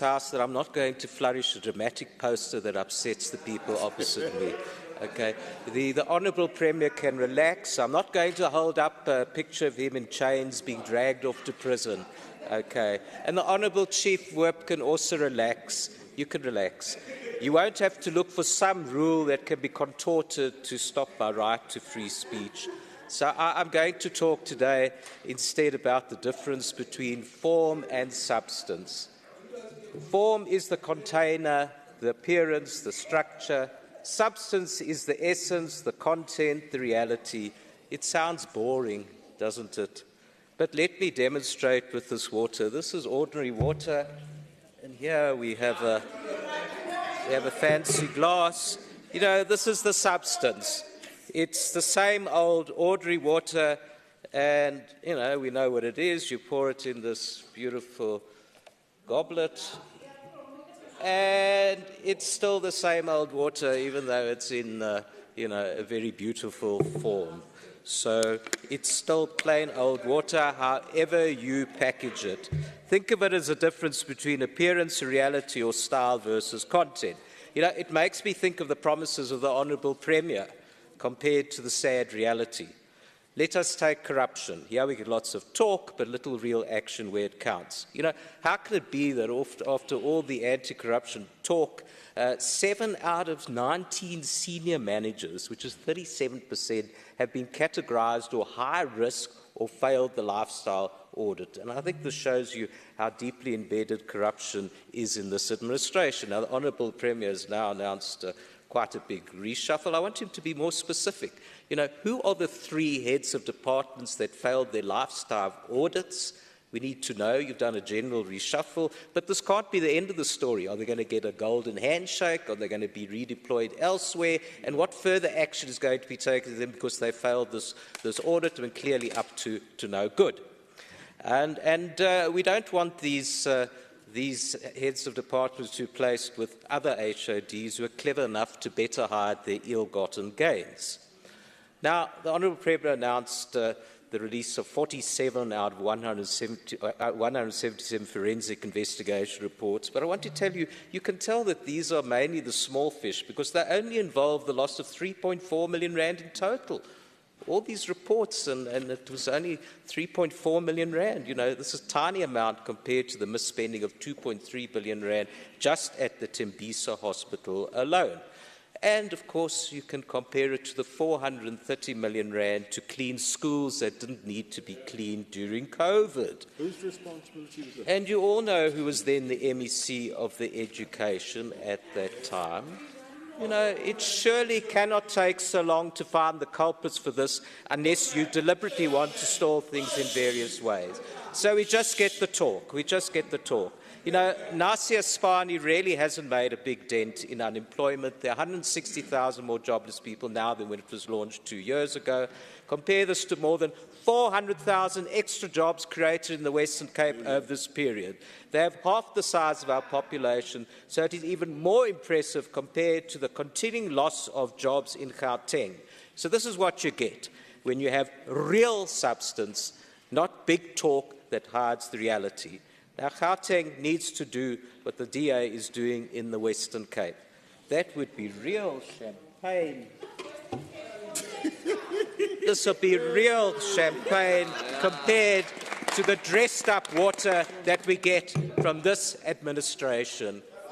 House that I'm not going to flourish a dramatic poster that upsets the people opposite me. Okay, the Honourable Premier can relax. I'm not going to hold up a picture of him in chains being dragged off to prison. Okay, and the Honourable Chief Whip can also relax. You can relax. You won't have to look for some rule that can be contorted to stop my right to free speech. So I'm going to talk today instead about the difference between form and substance. Form is the container, the appearance, the structure. Substance is the essence, the content, the reality. It sounds boring, doesn't it? But let me demonstrate with this water. This is ordinary water, and here we have a fancy glass. You know, this is the substance. It's the same old ordinary water, and, you know, we know what it is. You pour it in this beautiful goblet, and it's still the same old water, even though it's in, a very beautiful form. So it's still plain old water, however you package it. Think of it as a difference between appearance, reality, or style versus content. You know, it makes me think of the promises of the Honourable Premier compared to the sad reality. Let us take corruption. Here we get lots of talk, but little real action where it counts. You know, how can it be that after all the anti-corruption talk, 7 out of 19 senior managers, which is 37%, have been categorized or high risk or failed the lifestyle audit? And I think this shows you how deeply embedded corruption is in this administration. Now, the Honourable Premier has now announced quite a big reshuffle. I want him to be more specific. You know, who are the 3 heads of departments that failed their lifestyle audits? We need to know. You've done a general reshuffle, but this can't be the end of the story. Are they going to get a golden handshake? Are they going to be redeployed elsewhere? And what further action is going to be taken to them because they failed this audit and clearly up to no good? And we don't want these heads of departments to be placed with other HODs who are clever enough to better hide their ill-gotten gains. Now, the Honourable Premier announced the release of 47 out of 177 forensic investigation reports, but I want to tell you, you can tell that these are mainly the small fish because they only involve the loss of 3.4 million rand in total. All these reports, and it was only 3.4 million rand. You know, this is a tiny amount compared to the misspending of 2.3 billion rand just at the Tembisa Hospital alone. And, of course, you can compare it to the 430 million rand to clean schools that didn't need to be cleaned during COVID. Whose responsibility was that? And you all know who was then the MEC of the education at that time. You know, it surely cannot take so long to find the culprits for this unless you deliberately want to stall things in various ways. So we just get the talk. We just get the talk. You know, Nasia Spani really hasn't made a big dent in unemployment. There are 160,000 more jobless people now than when it was launched 2 years ago. Compare this to more than 400,000 extra jobs created in the Western Cape over this period. They have half the size of our population, so it is even more impressive compared to the continuing loss of jobs in Gauteng. So this is what you get when you have real substance, not big talk that hides the reality. Now, Gauteng needs to do what the DA is doing in the Western Cape. That would be real champagne. This will be real champagne compared to the dressed-up water that we get from this administration.